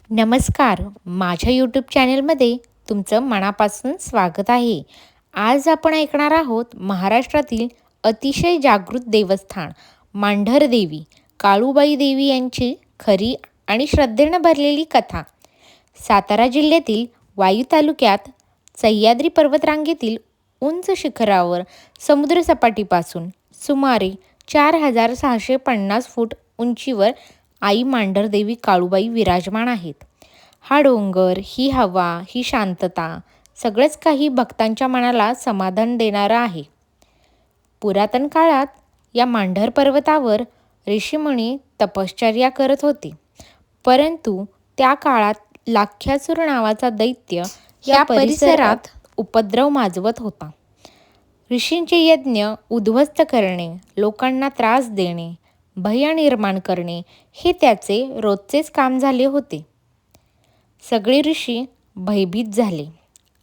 नमस्कार, माझ्या यूट्यूब चॅनलमध्ये तुमचं मनापासून स्वागत आहे. आज आपण ऐकणार आहोत महाराष्ट्रातील अतिशय जागृत देवस्थान मांढरदेवी काळूबाई देवी यांची खरी आणि श्रद्धेनं भरलेली कथा. सातारा जिल्ह्यातील वाई तालुक्यात सह्याद्री पर्वतरांगेतील उंच शिखरावर समुद्रसपाटीपासून सुमारे 4,650 फूट उंचीवर आई मांढरदेवी काळूबाई विराजमान आहेत. हा डोंगर, ही हवा, ही शांतता सगळंच काही भक्तांच्या मनाला समाधान देणारं आहे. पुरातन काळात या मांढर पर्वतावर ऋषीमुनी तपश्चर्या करत होते. परंतु त्या काळात लाख्यासूर नावाचा दैत्य या परिसरात उपद्रव माजवत होता. ऋषींचे यज्ञ उद्ध्वस्त करणे, लोकांना त्रास देणे, भय निर्माण करणे हे त्याचे रोजचेच काम झाले होते. सगळे ऋषी भयभीत झाले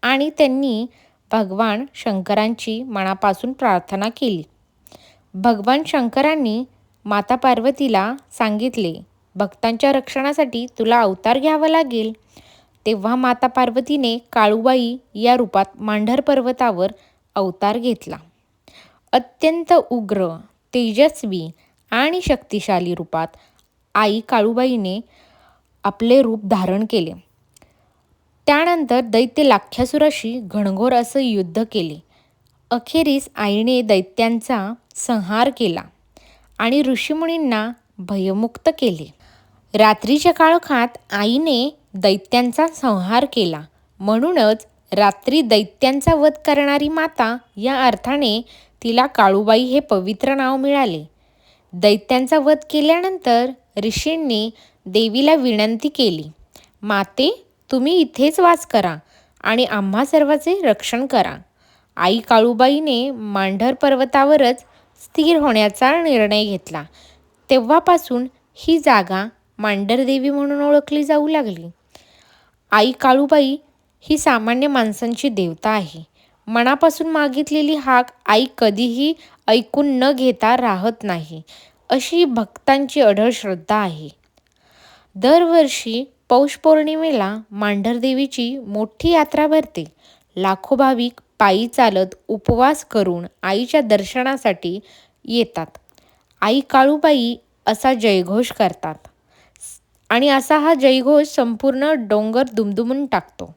आणि त्यांनी भगवान शंकरांची मनापासून प्रार्थना केली. भगवान शंकरांनी माता पार्वतीला सांगितले, भक्तांच्या रक्षणासाठी तुला अवतार घ्यावा लागेल. तेव्हा माता पार्वतीने काळूबाई या रूपात मांढर पर्वतावर अवतार घेतला. अत्यंत उग्र, तेजस्वी आणि शक्तिशाली रूपात आई काळूबाईने आपले रूप धारण केले. त्यानंतर दैत्य लाख्यासुराशी घणघोर असं युद्ध केले. अखेरीस आईने दैत्यांचा संहार केला आणि ऋषीमुनींना भयमुक्त केले. रात्रीच्या काळोखात आईने दैत्यांचा संहार केला. म्हणूनच रात्री दैत्यांचा वध करणारी माता या अर्थाने तिला काळूबाई हे पवित्र नाव मिळाले. दैत्यांचा वध केल्यानंतर ऋषींनी देवीला विनंती केली, माते, तुम्ही इथेच वास करा आणि आम्हा सर्वांचे रक्षण करा. आई काळूबाईने मांढर पर्वतावरच स्थिर होण्याचा निर्णय घेतला. तेव्हापासून ही जागा मांढरदेवी म्हणून ओळखली जाऊ लागली. आई काळूबाई ही सामान्य माणसांची देवता आहे. मनापासून मागितलेली हाक आई कधीही ऐकून न घेता राहत नाही, अशी भक्तांची अढळ श्रद्धा आहे. दरवर्षी पौष पौर्णिमेला मांढरदेवीची मोठी यात्रा भरते. लाखो भाविक पायी चालत उपवास करून आईच्या दर्शनासाठी येतात. आई काळूबाई असा जयघोष करतात आणि असा हा जयघोष संपूर्ण डोंगर दुमदुमून टाकतो.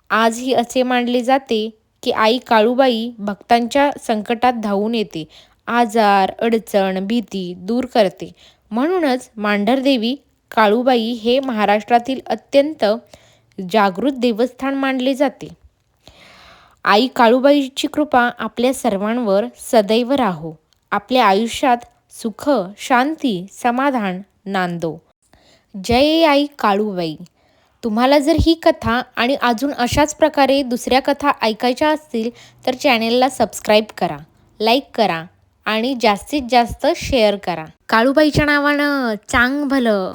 आजही असे मानले जाते की आई काळूबाई भक्तांच्या संकटात धावून येते, आजार, अडचण, भीती दूर करते. म्हणूनच मांढरदेवी काळूबाई हे महाराष्ट्रातील अत्यंत जागृत देवस्थान मानले जाते. आई काळूबाईची कृपा आपल्या सर्वांवर सदैव राहो. आपल्या आयुष्यात सुख, शांती, समाधान नांदो. जय आई काळूबाई. तुम्हाला जर ही कथा आणि अजून अशाच प्रकारे दुसऱ्या कथा ऐकायच्या असतील तर चॅनेलला सबस्क्राईब करा, लाईक करा आणि जास्तीत जास्त शेअर करा. काळूबाईच्या नावानं चांग भलं.